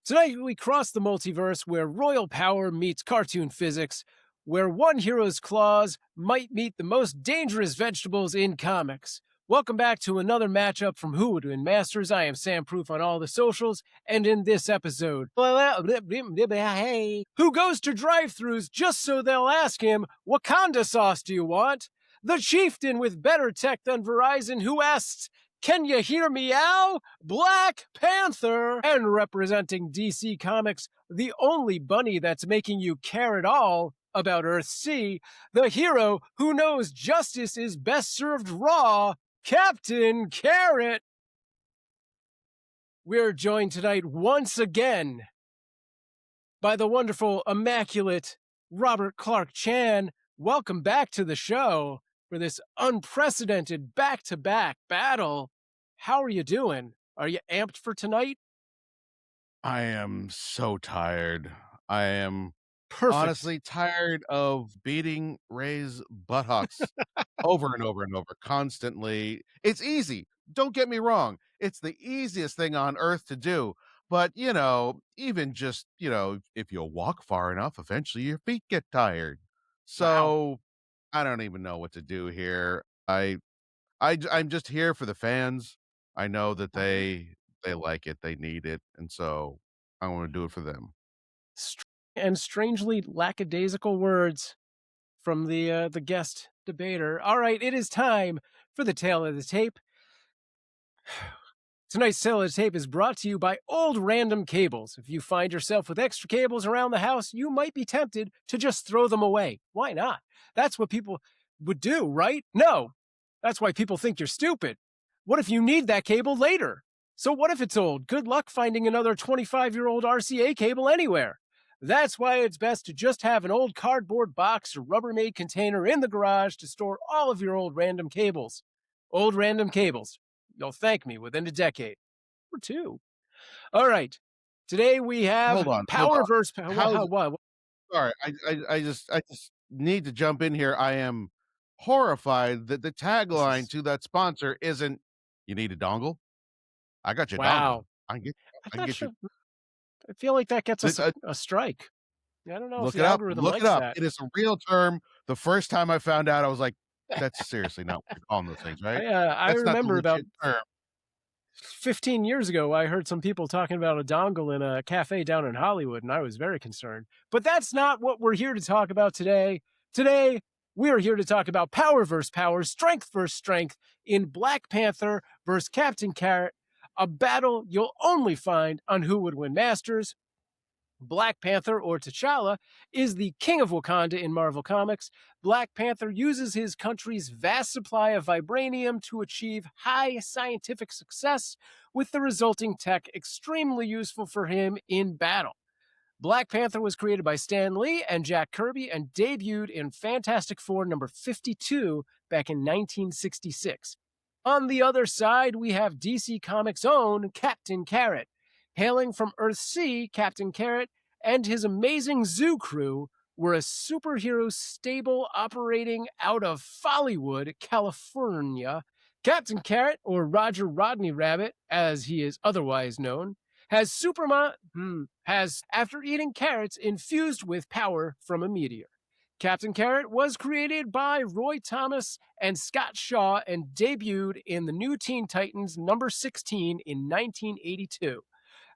Tonight, we cross the multiverse where royal power meets cartoon physics, where one hero's claws might meet the most dangerous vegetables in comics. Welcome back to another matchup from Who Would Win Masters. I am Sam Proof on all the socials, and in this episode, who goes to drive-thrus just so they'll ask him, Wakanda sauce do you want? The chieftain with better tech than Verizon who asks, can you hear me ow? Black Panther! And representing DC Comics, the only bunny that's making you care at all about Earthsea, the hero who knows justice is best served raw, Captain Carrot! We're joined tonight once again by the wonderful, immaculate Robert Clark Chan. Welcome back to the show for this unprecedented back-to-back battle. How are you doing? Are you amped for tonight? I am so tired. I am Perfect. honestly tired of beating Ray's buttocks over and over and over constantly. It's easy. Don't get me wrong. It's the easiest thing on earth to do. But, even just, if you walk far enough, eventually your feet get tired. So I don't even know what to do here. I'm just here for the fans. I know that they like it, they need it, and so I want to do it for them. And strangely lackadaisical words from the guest debater. All right, it is time for the tale of the tape. Tonight's tale of the tape is brought to you by Old Random Cables. If you find yourself with extra cables around the house, you might be tempted to just throw them away. Why not? That's what people would do, right? No, that's why people think you're stupid. What if you need that cable later? So what if it's old? Good luck finding another 25-year-old RCA cable anywhere. That's why it's best to just have an old cardboard box or Rubbermaid container in the garage to store all of your old random cables. Old Random Cables. You'll thank me within a decade or two. All right. Today we have Hold on, power versus power. How's What? sorry, I just need to jump in here. I am horrified that the tagline to that sponsor isn't, "You need a dongle? I got you a dongle. Wow. I can get I'm I can not get you." sure. I feel like that gets us Th a strike. I don't know if Look the it up, algorithm look it likes up. that. It is a real term. The first time I found out, I was like, "That's seriously not what you're calling those things, right? I That's not the remember about legit term." 15 years ago, I heard some people talking about a dongle in a cafe down in Hollywood, and I was very concerned. But that's not what we're here to talk about today. Today, we're here to talk about power versus power, strength versus strength in Black Panther versus Captain Carrot, a battle you'll only find on Who Would Win Masters. Black Panther, or T'Challa, is the king of Wakanda in Marvel Comics. Black Panther uses his country's vast supply of vibranium to achieve high scientific success, with the resulting tech extremely useful for him in battle. Black Panther was created by Stan Lee and Jack Kirby and debuted in Fantastic Four number 52 back in 1966. On the other side, we have DC Comics' own Captain Carrot. Hailing from Earthsea, Captain Carrot and his amazing zoo crew were a superhero stable operating out of Follywood, California. Captain Carrot, or Roger Rodney Rabbit, as he is otherwise known, has, after eating carrots, infused with power from a meteor. Captain Carrot was created by Roy Thomas and Scott Shaw and debuted in the New Teen Titans number 16 in 1982.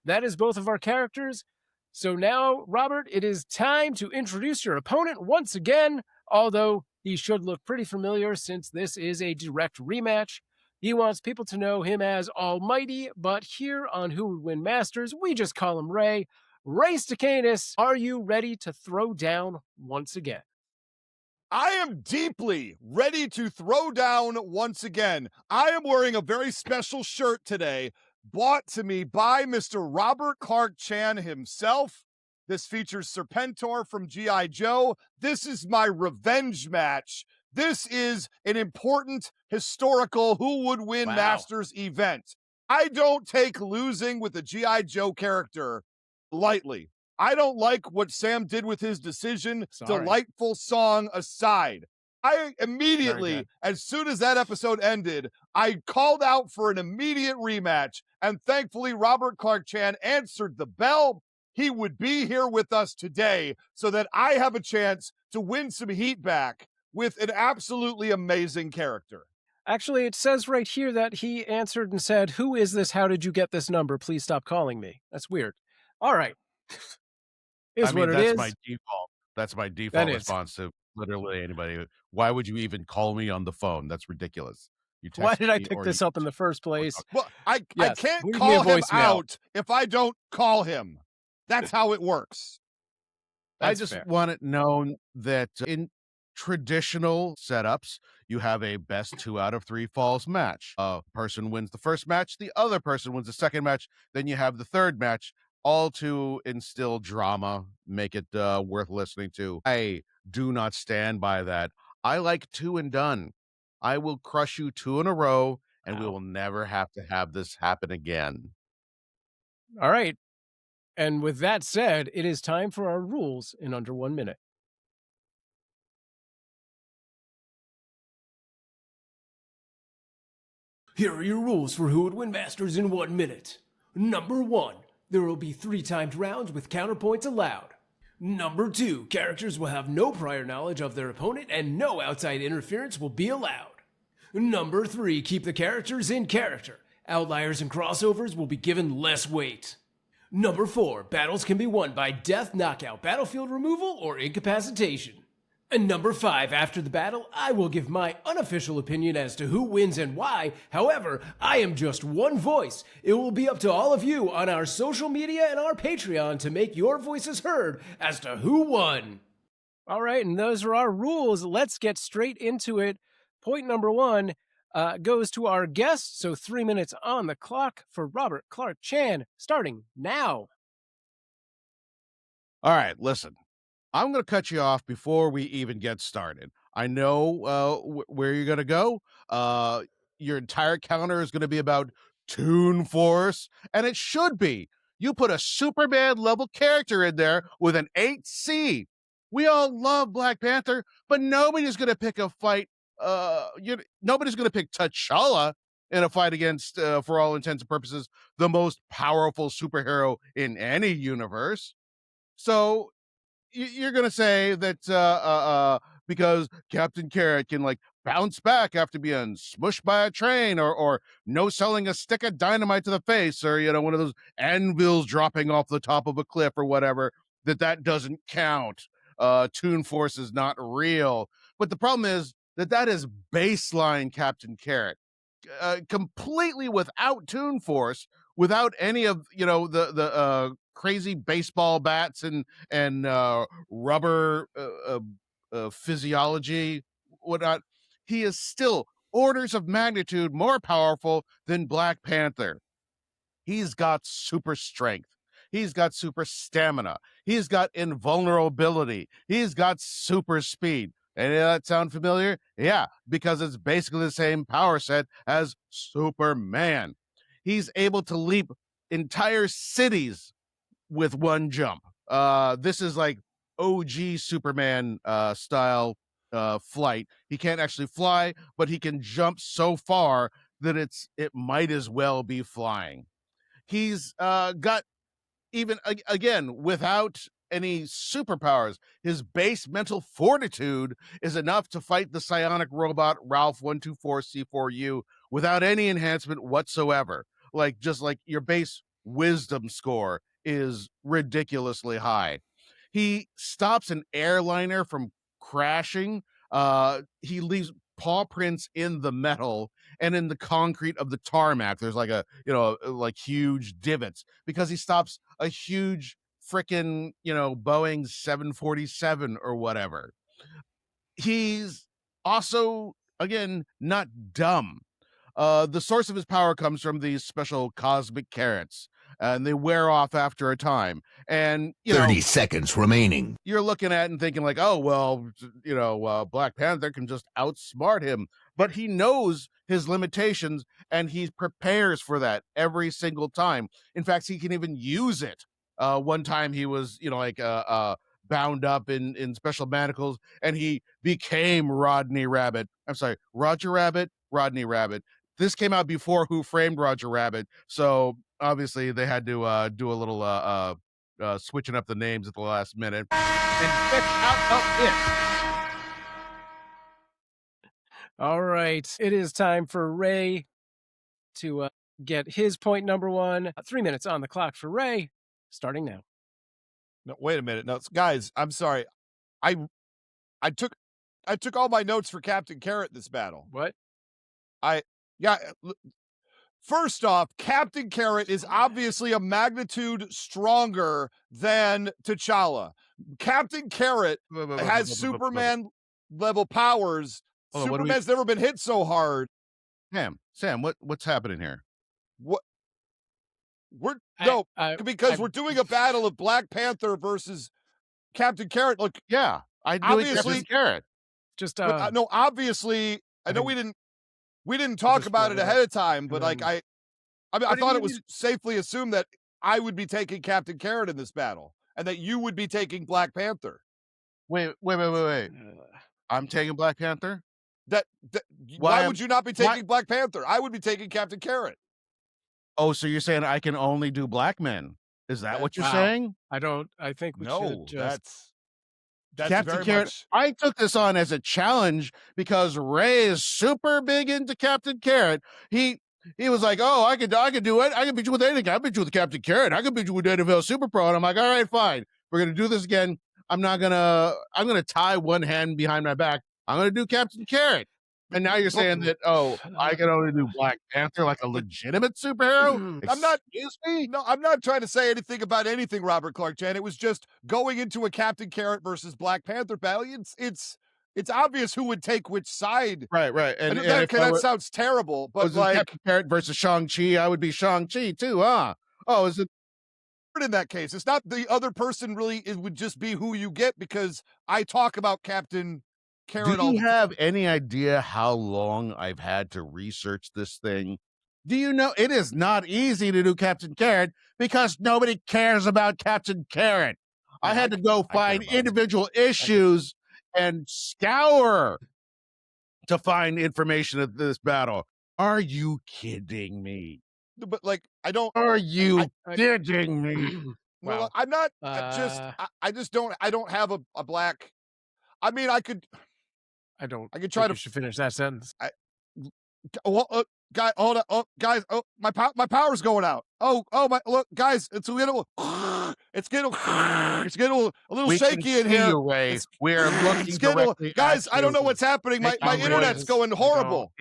That is both of our characters. So now, Robert, it is time to introduce your opponent once again, although he should look pretty familiar since this is a direct rematch. He wants people to know him as Almighty, but here on Who Would Win Masters, we just call him Ray. Ray Stacanus, are you ready to throw down once again? I am deeply ready to throw down once again. I am wearing a very special shirt today, bought to me by Mr. Robert Clark Chan himself. This features Serpentor from G.I. Joe. This is my revenge match. This is an important historical Who Would Win Masters event. I don't take losing with a G.I. Joe character lightly. I don't like what Sam did with his decision. Sorry. Delightful song aside. I immediately, as soon as that episode ended, I called out for an immediate rematch. And thankfully, Robert Clark Chan answered the bell. He would be here with us today so that I have a chance to win some heat back with an absolutely amazing character. Actually, it says right here that he answered and said, "Who is this? How did you get this number? Please stop calling me." That's weird. All right. Is I mean, what it that's my is. default. That's my That default is. response to literally anybody. Why would you even call me on the phone? That's ridiculous. You Why text did I me pick or you this up in just the first wanna place? talk. Well, I Yes, can't leave me a call him voicemail. out if I don't call him. That's how it works. I That's just fair. want it known that in traditional setups, you have a best 2 out of 3 falls match. A person wins the first match, the other person wins the second match, then you have the third match, all to instill drama, make it worth listening to. I do not stand by that. I like 2 and done. I will crush you 2 in a row, and we Wow. will never have to have this happen again. All right. And with that said, it is time for our rules in under 1 minute. Here are your rules for Who Would Win Masters in 1 minute. Number 1, there will be 3 timed rounds with counterpoints allowed. Number 2, characters will have no prior knowledge of their opponent and no outside interference will be allowed. Number 3, keep the characters in character. Outliers and crossovers will be given less weight. Number 4, battles can be won by death, knockout, battlefield removal, or incapacitation. And number 5, after the battle, I will give my unofficial opinion as to who wins and why. However, I am just one voice. It will be up to all of you on our social media and our Patreon to make your voices heard as to who won. All right, and those are our rules. Let's get straight into it. Point number 1 goes to our guest. So 3 minutes on the clock for Robert Clark Chan, starting now. All right, listen. I'm going to cut you off before we even get started. I know where you're going to go. Your entire counter is going to be about Toon Force, and it should be. You put a Superman level character in there with an 8C. We all love Black Panther, but nobody's going to pick a fight. Nobody's going to pick T'Challa in a fight against, for all intents and purposes, the most powerful superhero in any universe. So you're gonna say that because Captain Carrot can like bounce back after being smushed by a train, or no selling a stick of dynamite to the face, or one of those anvils dropping off the top of a cliff or whatever, that doesn't count. Toon Force is not real. But the problem is that is baseline Captain Carrot. Completely without Toon Force, without any of the crazy baseball bats and rubber physiology, whatnot, he is still orders of magnitude more powerful than Black Panther. He's got super strength. He's got super stamina. He's got invulnerability. He's got super speed. Any of that sound familiar? Yeah, because it's basically the same power set as Superman. He's able to leap entire cities with one jump. This is like OG Superman style flight. He can't actually fly, but he can jump so far that it might as well be flying. He's got, even again, without any superpowers, his base mental fortitude is enough to fight the psionic robot Ralph 124C4U without any enhancement whatsoever. Just like your base wisdom score is ridiculously high. He stops an airliner from crashing. He leaves paw prints in the metal and in the concrete of the tarmac. There's like like huge divots because he stops a huge frickin' Boeing 747 or whatever. He's also, again, not dumb. The source of his power comes from these special cosmic carrots, and they wear off after a time. And 30 seconds remaining. You're looking at it and thinking like, oh, well, Black Panther can just outsmart him. But he knows his limitations, and he prepares for that every single time. In fact, he can even use it. One time he was, bound up in special manacles, and he became Rodney Rabbit. I'm sorry, Roger Rabbit, Rodney Rabbit. This came out before Who Framed Roger Rabbit, so obviously they had to do a little switching up the names at the last minute. And check out it. All right, it is time for Ray to get his point number one. 3 minutes on the clock for Ray, starting now. No, wait a minute. No, guys, I'm sorry. I took all my notes for Captain Carrot this battle. What? Yeah. First off, Captain Carrot is obviously a magnitude stronger than T'Challa. Captain Carrot has Superman level powers. Superman's never been hit so hard. Sam, what's happening here? What? Because we're doing a battle of Black Panther versus Captain Carrot. Look, yeah, I do Captain Carrot. Just no, obviously, I know we didn't talk about it ahead of time, but like I thought it was safely assumed that I would be taking Captain Carrot in this battle, and that you would be taking Black Panther. Wait. I'm taking Black Panther? Why would you not be taking Black Panther? I would be taking Captain Carrot. Oh, so you're saying I can only do black men? Is that what you're saying? I think we should just... That's Captain very Carrot. much... I took this on as a challenge because Ray is super big into Captain Carrot. He was like, "Oh, I could do it. I can beat you with anything. I beat you with Captain Carrot. I can beat you with NFL Super Pro." And I'm like, "All right, fine. We're gonna do this again. I'm gonna tie one hand behind my back. I'm gonna do Captain Carrot." And now you're saying that, I can only do Black Panther like a legitimate superhero? Excuse me? No, I'm not trying to say anything about anything, Robert Clark Chan. It was just going into a Captain Carrot versus Black Panther battle. It's obvious who would take which side. Right. And that sounds terrible, but like Captain Carrot versus Shang-Chi, I would be Shang-Chi too, huh? Oh, is it? In that case, it's not the other person really. It would just be who you get because I talk about Captain Carrot. Do you have any idea how long I've had to research this thing? Do you know it is not easy to do Captain Carrot because nobody cares about Captain Carrot? I had to go find individual issues and scour to find information of this battle. Are you kidding me? But like, I don't. Are you kidding me? Well, I'm not. I just don't. I don't have a black. I mean, I could. I could try to finish that sentence. Guy, hold on. Oh, guys, my power's going out. Look, guys, it's getting a little shaky in here. We're looking directly guys, I don't know what's happening. My internet's going horrible.